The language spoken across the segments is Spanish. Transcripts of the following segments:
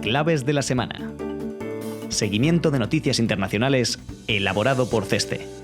Claves de la semana. Seguimiento de noticias internacionales elaborado por CESTE.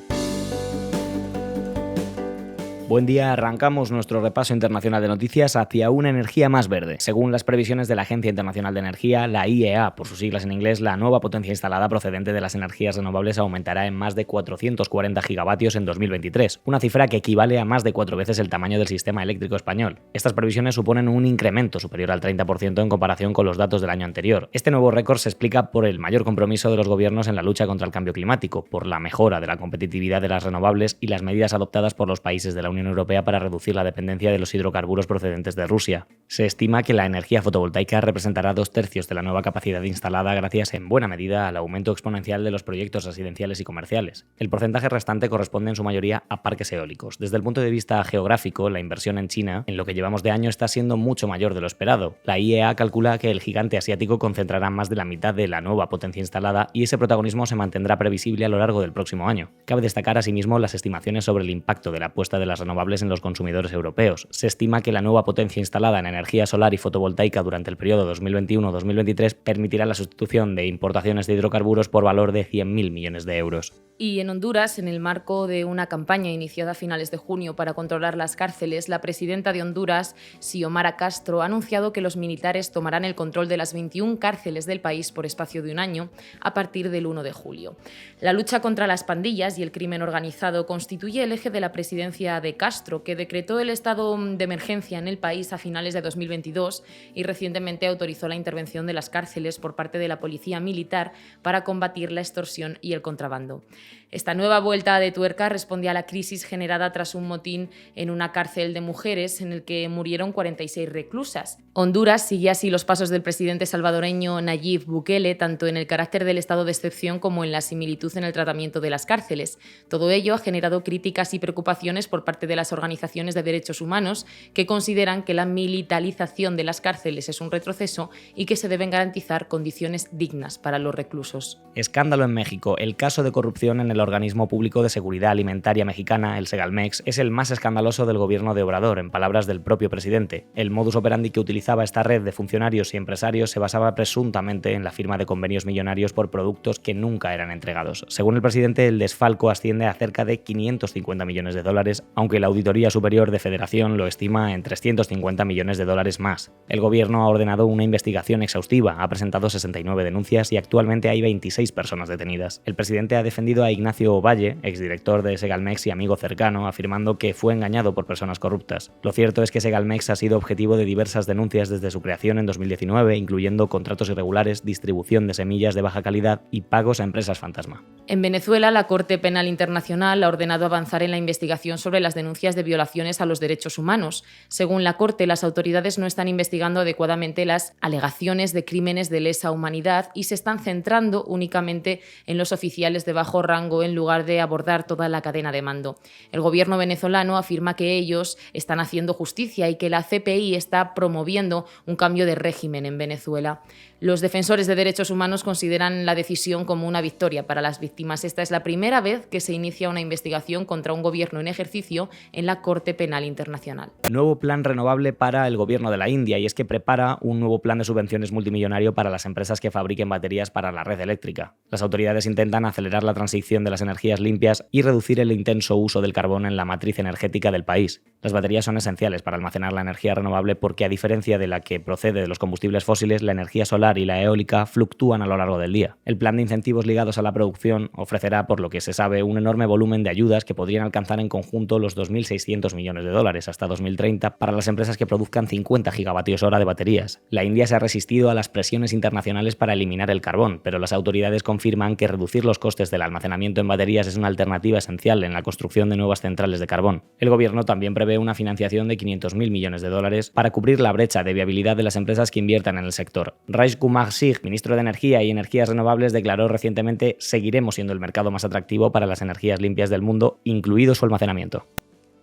Buen día, arrancamos nuestro repaso internacional de noticias hacia una energía más verde. Según las previsiones de la Agencia Internacional de Energía, la IEA, por sus siglas en inglés, la nueva potencia instalada procedente de las energías renovables aumentará en más de 440 gigavatios en 2023, una cifra que equivale a más de 4 veces el tamaño del sistema eléctrico español. Estas previsiones suponen un incremento superior al 30% en comparación con los datos del año anterior. Este nuevo récord se explica por el mayor compromiso de los gobiernos en la lucha contra el cambio climático, por la mejora de la competitividad de las renovables y las medidas adoptadas por los países de la Unión Europea para reducir la dependencia de los hidrocarburos procedentes de Rusia. Se estima que la energía fotovoltaica representará 2/3 de la nueva capacidad instalada gracias en buena medida al aumento exponencial de los proyectos residenciales y comerciales. El porcentaje restante corresponde en su mayoría a parques eólicos. Desde el punto de vista geográfico, la inversión en China, en lo que llevamos de año, está siendo mucho mayor de lo esperado. La IEA calcula que el gigante asiático concentrará más de la mitad de la nueva potencia instalada y ese protagonismo se mantendrá previsible a lo largo del próximo año. Cabe destacar asimismo las estimaciones sobre el impacto de la apuesta de las renovables en los consumidores europeos. Se estima que la nueva potencia instalada en energía solar y fotovoltaica durante el periodo 2021-2023 permitirá la sustitución de importaciones de hidrocarburos por valor de 100.000 millones de euros. Y en Honduras, en el marco de una campaña iniciada a finales de junio para controlar las cárceles, la presidenta de Honduras, Xiomara Castro, ha anunciado que los militares tomarán el control de las 21 cárceles del país por espacio de un año a partir del 1 de julio. La lucha contra las pandillas y el crimen organizado constituye el eje de la presidencia de Castro, que decretó el estado de emergencia en el país a finales de 2022 y recientemente autorizó la intervención de las cárceles por parte de la policía militar para combatir la extorsión y el contrabando. Esta nueva vuelta de tuerca responde a la crisis generada tras un motín en una cárcel de mujeres en el que murieron 46 reclusas. Honduras sigue así los pasos del presidente salvadoreño Nayib Bukele, tanto en el carácter del estado de excepción como en la similitud en el tratamiento de las cárceles. Todo ello ha generado críticas y preocupaciones por parte de las organizaciones de derechos humanos que consideran que la militarización de las cárceles es un retroceso y que se deben garantizar condiciones dignas para los reclusos. Escándalo en México. El caso de corrupción en el organismo público de seguridad alimentaria mexicana, el Segalmex, es el más escandaloso del gobierno de Obrador, en palabras del propio presidente. El modus operandi que utilizaba esta red de funcionarios y empresarios se basaba presuntamente en la firma de convenios millonarios por productos que nunca eran entregados. Según el presidente, el desfalco asciende a cerca de 550 millones de dólares, aunque la Auditoría Superior de Federación lo estima en 350 millones de dólares más. El gobierno ha ordenado una investigación exhaustiva, ha presentado 69 denuncias y actualmente hay 26 personas detenidas. El presidente ha defendido a Ignacio Valle, exdirector de Segalmex y amigo cercano, afirmando que fue engañado por personas corruptas. Lo cierto es que Segalmex ha sido objetivo de diversas denuncias desde su creación en 2019, incluyendo contratos irregulares, distribución de semillas de baja calidad y pagos a empresas fantasma. En Venezuela, la Corte Penal Internacional ha ordenado avanzar en la investigación sobre las denuncias de violaciones a los derechos humanos. Según la Corte, las autoridades no están investigando adecuadamente las alegaciones de crímenes de lesa humanidad y se están centrando únicamente en los oficiales de bajo rango en lugar de abordar toda la cadena de mando. El gobierno venezolano afirma que ellos están haciendo justicia y que la CPI está promoviendo un cambio de régimen en Venezuela. Los defensores de derechos humanos consideran la decisión como una victoria para las víctimas. Esta es la primera vez que se inicia una investigación contra un gobierno en ejercicio en la Corte Penal Internacional. Nuevo plan renovable para el gobierno de la India, y es que prepara un nuevo plan de subvenciones multimillonario para las empresas que fabriquen baterías para la red eléctrica. Las autoridades intentan acelerar la transición de las energías limpias y reducir el intenso uso del carbón en la matriz energética del país. Las baterías son esenciales para almacenar la energía renovable porque, a diferencia de la que procede de los combustibles fósiles, la energía solar y la eólica fluctúan a lo largo del día. El plan de incentivos ligados a la producción ofrecerá, por lo que se sabe, un enorme volumen de ayudas que podrían alcanzar en conjunto los 2.600 millones de dólares hasta 2030 para las empresas que produzcan 50 gigavatios hora de baterías. La India se ha resistido a las presiones internacionales para eliminar el carbón, pero las autoridades confirman que reducir los costes del almacenamiento en baterías es una alternativa esencial en la construcción de nuevas centrales de carbón. El gobierno también prevé una financiación de 500.000 millones de dólares para cubrir la brecha de viabilidad de las empresas que inviertan en el sector. Raj Kumar Singh, ministro de Energía y Energías Renovables, declaró recientemente: seguiremos siendo el mercado más atractivo para las energías limpias del mundo, incluido su almacenamiento.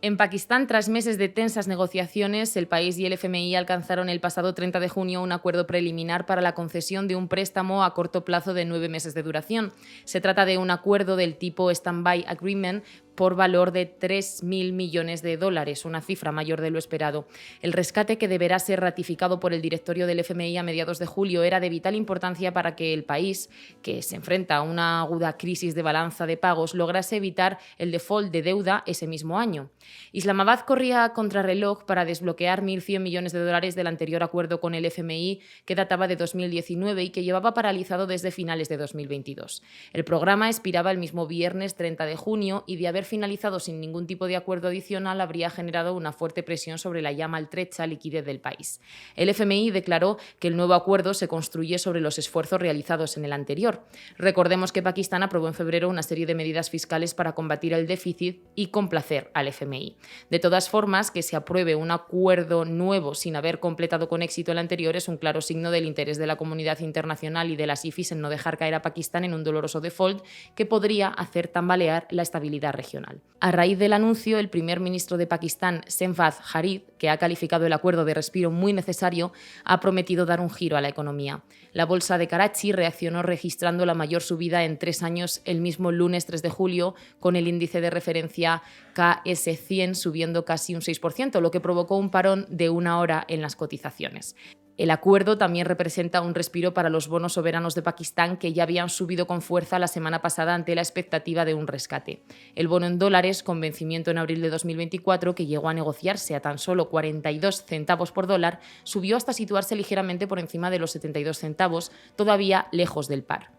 En Pakistán, tras meses de tensas negociaciones, el país y el FMI alcanzaron el pasado 30 de junio un acuerdo preliminar para la concesión de un préstamo a corto plazo de 9 meses de duración. Se trata de un acuerdo del tipo Standby Agreement por valor de 3.000 millones de dólares, una cifra mayor de lo esperado. El rescate, que deberá ser ratificado por el directorio del FMI a mediados de julio, era de vital importancia para que el país, que se enfrenta a una aguda crisis de balanza de pagos, lograse evitar el default de deuda ese mismo año. Islamabad corría a contrarreloj para desbloquear 1.100 millones de dólares del anterior acuerdo con el FMI, que databa de 2019 y que llevaba paralizado desde finales de 2022. El programa expiraba el mismo viernes 30 de junio y, de haber finalizado sin ningún tipo de acuerdo adicional, habría generado una fuerte presión sobre la ya maltrecha liquidez del país. El FMI declaró que el nuevo acuerdo se construye sobre los esfuerzos realizados en el anterior. Recordemos que Pakistán aprobó en febrero una serie de medidas fiscales para combatir el déficit y complacer al FMI. De todas formas, que se apruebe un acuerdo nuevo sin haber completado con éxito el anterior es un claro signo del interés de la comunidad internacional y de las IFIs en no dejar caer a Pakistán en un doloroso default que podría hacer tambalear la estabilidad regional. A raíz del anuncio, el primer ministro de Pakistán, Shehbaz Sharif, que ha calificado el acuerdo de respiro muy necesario, ha prometido dar un giro a la economía. La bolsa de Karachi reaccionó registrando la mayor subida en 3 años el mismo lunes 3 de julio, con el índice de referencia KS100 subiendo casi un 6%, lo que provocó un parón de 1 hora en las cotizaciones. El acuerdo también representa un respiro para los bonos soberanos de Pakistán, que ya habían subido con fuerza la semana pasada ante la expectativa de un rescate. El bono en dólares, con vencimiento en abril de 2024, que llegó a negociarse a tan solo 42 centavos por dólar, subió hasta situarse ligeramente por encima de los 72 centavos, todavía lejos del par.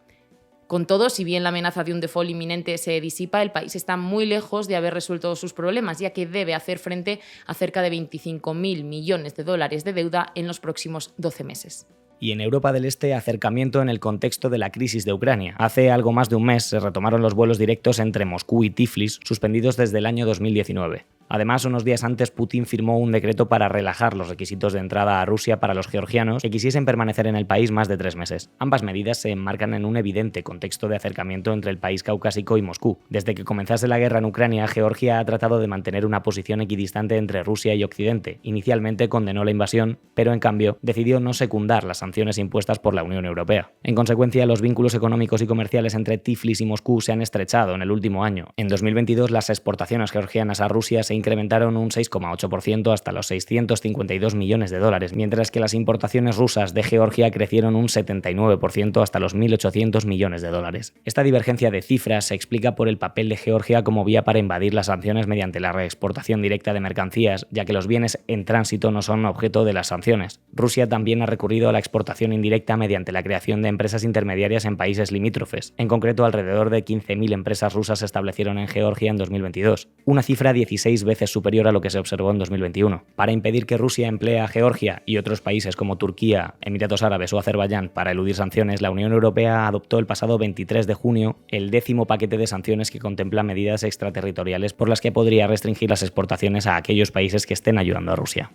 Con todo, si bien la amenaza de un default inminente se disipa, el país está muy lejos de haber resuelto sus problemas, ya que debe hacer frente a cerca de 25.000 millones de dólares de deuda en los próximos 12 meses. Y en Europa del Este, acercamiento en el contexto de la crisis de Ucrania. Hace algo más de un mes se retomaron los vuelos directos entre Moscú y Tiflis, suspendidos desde el año 2019. Además, unos días antes, Putin firmó un decreto para relajar los requisitos de entrada a Rusia para los georgianos que quisiesen permanecer en el país más de 3 meses. Ambas medidas se enmarcan en un evidente contexto de acercamiento entre el país caucásico y Moscú. Desde que comenzase la guerra en Ucrania, Georgia ha tratado de mantener una posición equidistante entre Rusia y Occidente. Inicialmente condenó la invasión, pero en cambio decidió no secundar las sanciones impuestas por la Unión Europea. En consecuencia, los vínculos económicos y comerciales entre Tiflis y Moscú se han estrechado en el último año. En 2022, las exportaciones georgianas a Rusia se incrementaron un 6,8% hasta los 652 millones de dólares, mientras que las importaciones rusas de Georgia crecieron un 79% hasta los 1.800 millones de dólares. Esta divergencia de cifras se explica por el papel de Georgia como vía para invadir las sanciones mediante la reexportación directa de mercancías, ya que los bienes en tránsito no son objeto de las sanciones. Rusia también ha recurrido a la exportación indirecta mediante la creación de empresas intermediarias en países limítrofes. En concreto, alrededor de 15.000 empresas rusas se establecieron en Georgia en 2022, una cifra 16 veces superior a lo que se observó en 2021. Para impedir que Rusia emplee a Georgia y otros países como Turquía, Emiratos Árabes o Azerbaiyán para eludir sanciones, la Unión Europea adoptó el pasado 23 de junio el 10º paquete de sanciones que contempla medidas extraterritoriales por las que podría restringir las exportaciones a aquellos países que estén ayudando a Rusia.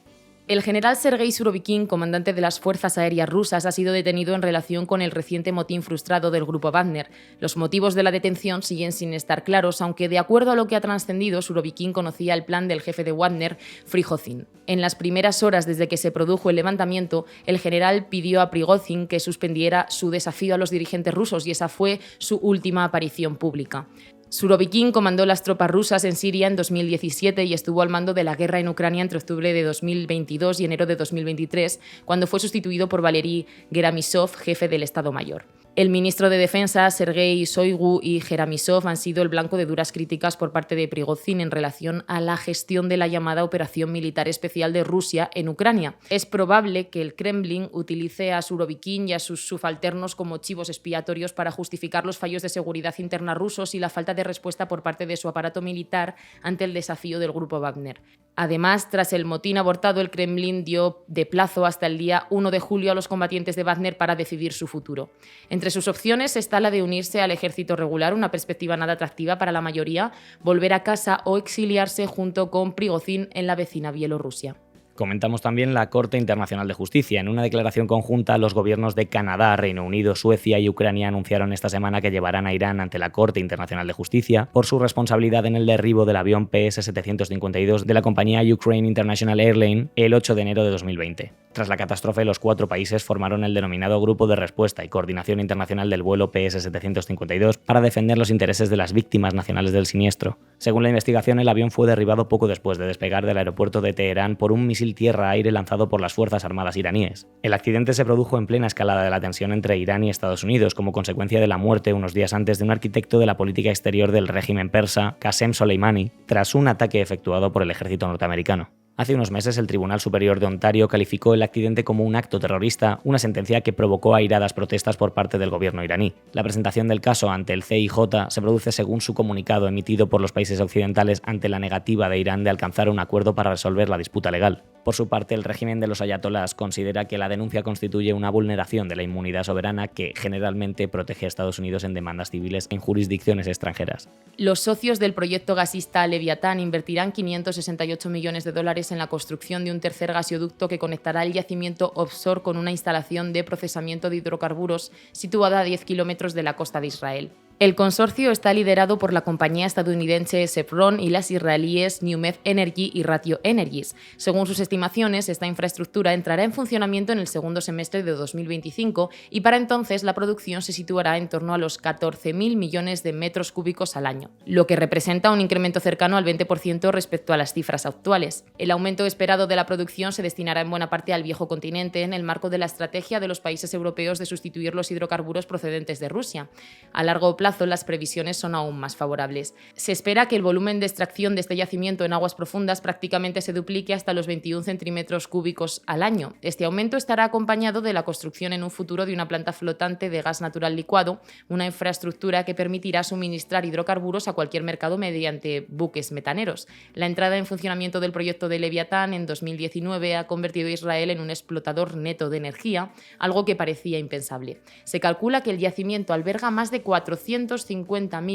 El general Sergei Surovikin, comandante de las fuerzas aéreas rusas, ha sido detenido en relación con el reciente motín frustrado del grupo Wagner. Los motivos de la detención siguen sin estar claros, aunque de acuerdo a lo que ha trascendido, Surovikin conocía el plan del jefe de Wagner, Prigozhin. En las primeras horas desde que se produjo el levantamiento, el general pidió a Prigozhin que suspendiera su desafío a los dirigentes rusos y esa fue su última aparición pública. Surovikin comandó las tropas rusas en Siria en 2017 y estuvo al mando de la guerra en Ucrania entre octubre de 2022 y enero de 2023, cuando fue sustituido por Valery Geramisov, jefe del Estado Mayor. El ministro de Defensa, Sergei Shoigu, y Geramisov han sido el blanco de duras críticas por parte de Prigozhin en relación a la gestión de la llamada Operación Militar Especial de Rusia en Ucrania. Es probable que el Kremlin utilice a Surovikin y a sus subalternos como chivos expiatorios para justificar los fallos de seguridad interna rusos y la falta de respuesta por parte de su aparato militar ante el desafío del grupo Wagner. Además, tras el motín abortado, el Kremlin dio de plazo hasta el día 1 de julio a los combatientes de Wagner para decidir su futuro. Entre sus opciones está la de unirse al ejército regular, una perspectiva nada atractiva para la mayoría, volver a casa o exiliarse junto con Prigozhin en la vecina Bielorrusia. Comentamos también la Corte Internacional de Justicia. En una declaración conjunta, los gobiernos de Canadá, Reino Unido, Suecia y Ucrania anunciaron esta semana que llevarán a Irán ante la Corte Internacional de Justicia por su responsabilidad en el derribo del avión PS-752 de la compañía Ukraine International Airlines el 8 de enero de 2020. Tras la catástrofe, los 4 países formaron el denominado Grupo de Respuesta y Coordinación Internacional del vuelo PS-752 para defender los intereses de las víctimas nacionales del siniestro. Según la investigación, el avión fue derribado poco después de despegar del aeropuerto de Teherán por un misil tierra-aire lanzado por las Fuerzas Armadas iraníes. El accidente se produjo en plena escalada de la tensión entre Irán y Estados Unidos como consecuencia de la muerte unos días antes de un arquitecto de la política exterior del régimen persa, Qasem Soleimani, tras un ataque efectuado por el ejército norteamericano. Hace unos meses el Tribunal Superior de Ontario calificó el accidente como un acto terrorista, una sentencia que provocó airadas protestas por parte del gobierno iraní. La presentación del caso ante el CIJ se produce según su comunicado emitido por los países occidentales ante la negativa de Irán de alcanzar un acuerdo para resolver la disputa legal. Por su parte, el régimen de los ayatolás considera que la denuncia constituye una vulneración de la inmunidad soberana que generalmente protege a Estados Unidos en demandas civiles en jurisdicciones extranjeras. Los socios del proyecto gasista Leviatán invertirán $568 millones en la construcción de un tercer gasoducto que conectará el yacimiento offshore con una instalación de procesamiento de hidrocarburos situada a 10 kilómetros de la costa de Israel. El consorcio está liderado por la compañía estadounidense Chevron y las israelíes NewMed Energy y Ratio Energies. Según sus estimaciones, esta infraestructura entrará en funcionamiento en el segundo semestre de 2025 y para entonces la producción se situará en torno a los 14.000 millones de metros cúbicos al año, lo que representa un incremento cercano al 20% respecto a las cifras actuales. El aumento esperado de la producción se destinará en buena parte al viejo continente en el marco de la estrategia de los países europeos de sustituir los hidrocarburos procedentes de Rusia. A largo plazo, las previsiones son aún más favorables. Se espera que el volumen de extracción de este yacimiento en aguas profundas prácticamente se duplique hasta los 21 centímetros cúbicos al año. Este aumento estará acompañado de la construcción en un futuro de una planta flotante de gas natural licuado, una infraestructura que permitirá suministrar hidrocarburos a cualquier mercado mediante buques metaneros. La entrada en funcionamiento del proyecto de Leviatán en 2019 ha convertido a Israel en un explotador neto de energía, algo que parecía impensable. Se calcula que el yacimiento alberga más de 450.000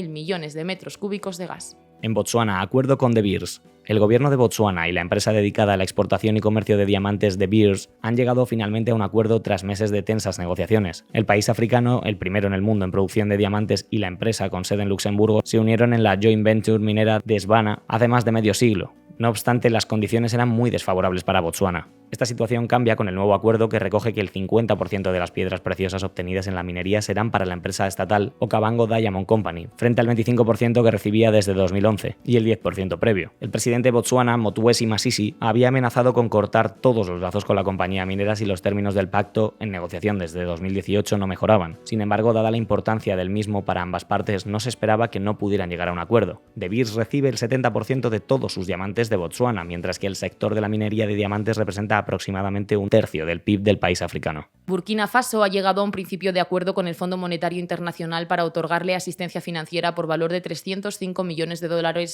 millones de metros cúbicos de gas. En Botsuana, acuerdo con De Beers. El gobierno de Botsuana y la empresa dedicada a la exportación y comercio de diamantes De Beers han llegado finalmente a un acuerdo tras meses de tensas negociaciones. El país africano, el primero en el mundo en producción de diamantes, y la empresa con sede en Luxemburgo se unieron en la joint venture minera de Svana hace más de medio siglo. No obstante, las condiciones eran muy desfavorables para Botsuana. Esta situación cambia con el nuevo acuerdo que recoge que el 50% de las piedras preciosas obtenidas en la minería serán para la empresa estatal Okavango Diamond Company, frente al 25% que recibía desde 2011 y el 10% previo. El presidente de Botsuana, Motwesi Masisi, había amenazado con cortar todos los lazos con la compañía minera si los términos del pacto, en negociación desde 2018, no mejoraban. Sin embargo, dada la importancia del mismo para ambas partes, no se esperaba que no pudieran llegar a un acuerdo. De Beers recibe el 70% de todos sus diamantes de Botsuana, mientras que el sector de la minería de diamantes representa aproximadamente un tercio del PIB del país africano. Burkina Faso ha llegado a un principio de acuerdo con el Fondo Monetario Internacional para otorgarle asistencia financiera por valor de $305 millones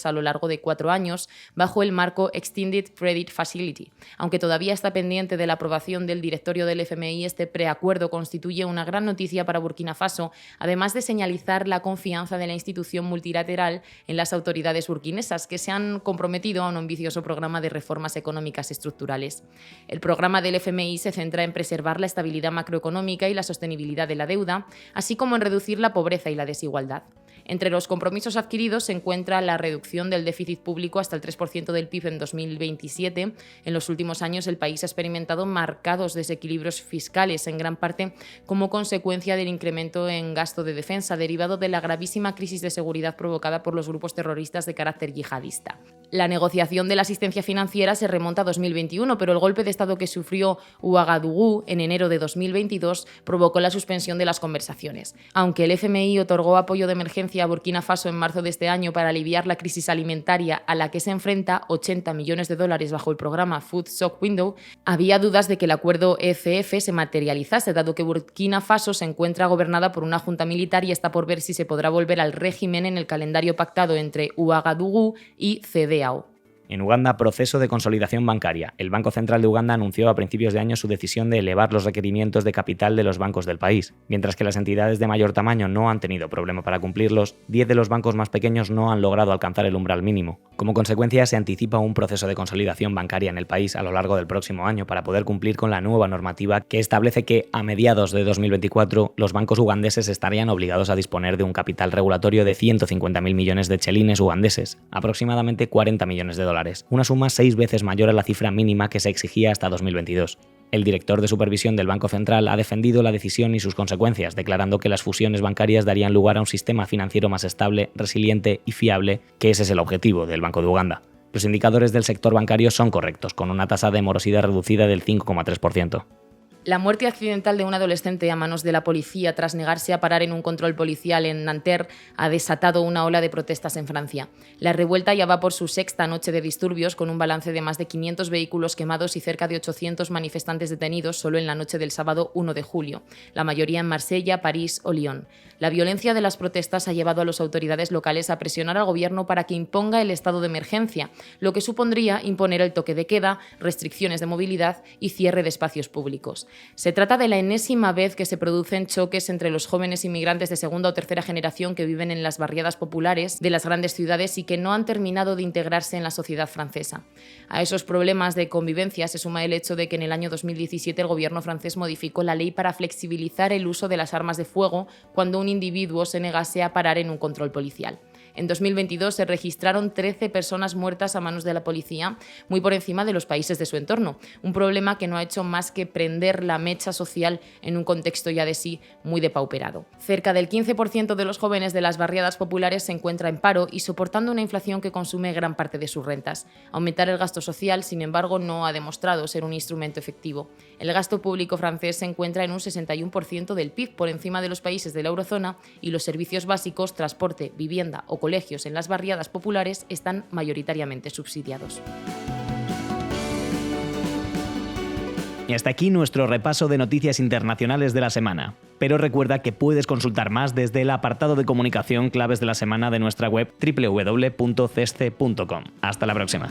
a lo largo de 4 años, bajo el marco Extended Credit Facility. Aunque todavía está pendiente de la aprobación del directorio del FMI, este preacuerdo constituye una gran noticia para Burkina Faso, además de señalizar la confianza de la institución multilateral en las autoridades burkinesas, que se han comprometido a un ambicioso programa de reformas económicas estructurales. El programa del FMI se centra en preservar la estabilidad macroeconómica y la sostenibilidad de la deuda, así como en reducir la pobreza y la desigualdad. Entre los compromisos adquiridos se encuentra la reducción del déficit público hasta el 3% del PIB en 2027. En los últimos años el país ha experimentado marcados desequilibrios fiscales, en gran parte como consecuencia del incremento en gasto de defensa derivado de la gravísima crisis de seguridad provocada por los grupos terroristas de carácter yihadista. La negociación de la asistencia financiera se remonta a 2021, pero el golpe de Estado que sufrió Ouagadougou en enero de 2022 provocó la suspensión de las conversaciones. Aunque el FMI otorgó apoyo de emergencia a Burkina Faso en marzo de este año para aliviar la crisis alimentaria a la que se enfrenta, $80 millones bajo el programa Food Shock Window, había dudas de que el acuerdo ECF se materializase, dado que Burkina Faso se encuentra gobernada por una junta militar y está por ver si se podrá volver al régimen en el calendario pactado entre Ouagadougou y CEDEAO. En Uganda, proceso de consolidación bancaria. El Banco Central de Uganda anunció a principios de año su decisión de elevar los requerimientos de capital de los bancos del país. Mientras que las entidades de mayor tamaño no han tenido problema para cumplirlos, 10 de los bancos más pequeños no han logrado alcanzar el umbral mínimo. Como consecuencia, se anticipa un proceso de consolidación bancaria en el país a lo largo del próximo año para poder cumplir con la nueva normativa que establece que, a mediados de 2024, los bancos ugandeses estarían obligados a disponer de un capital regulatorio de 150.000 millones de chelines ugandeses, aproximadamente 40 millones de dólares, una suma 6 veces mayor a la cifra mínima que se exigía hasta 2022. El director de supervisión del Banco Central ha defendido la decisión y sus consecuencias, declarando que las fusiones bancarias darían lugar a un sistema financiero más estable, resiliente y fiable, que ese es el objetivo del Banco de Uganda. Los indicadores del sector bancario son correctos, con una tasa de morosidad reducida del 5,3%. La muerte accidental de un adolescente a manos de la policía tras negarse a parar en un control policial en Nanterre ha desatado una ola de protestas en Francia. La revuelta ya va por su sexta noche de disturbios, con un balance de más de 500 vehículos quemados y cerca de 800 manifestantes detenidos solo en la noche del sábado 1 de julio, la mayoría en Marsella, París o Lyon. La violencia de las protestas ha llevado a las autoridades locales a presionar al gobierno para que imponga el estado de emergencia, lo que supondría imponer el toque de queda, restricciones de movilidad y cierre de espacios públicos. Se trata de la enésima vez que se producen choques entre los jóvenes inmigrantes de segunda o tercera generación que viven en las barriadas populares de las grandes ciudades y que no han terminado de integrarse en la sociedad francesa. A esos problemas de convivencia se suma el hecho de que en el año 2017 el gobierno francés modificó la ley para flexibilizar el uso de las armas de fuego cuando un individuo se negase a parar en un control policial. En 2022 se registraron 13 personas muertas a manos de la policía, muy por encima de los países de su entorno, un problema que no ha hecho más que prender la mecha social en un contexto ya de sí muy depauperado. Cerca del 15% de los jóvenes de las barriadas populares se encuentra en paro y soportando una inflación que consume gran parte de sus rentas. Aumentar el gasto social, sin embargo, no ha demostrado ser un instrumento efectivo. El gasto público francés se encuentra en un 61% del PIB, por encima de los países de la eurozona, y los servicios básicos, transporte, vivienda o colegios en las barriadas populares están mayoritariamente subsidiados. Y hasta aquí nuestro repaso de noticias internacionales de la semana. Pero recuerda que puedes consultar más desde el apartado de comunicación claves de la semana de nuestra web www.cesce.com. Hasta la próxima.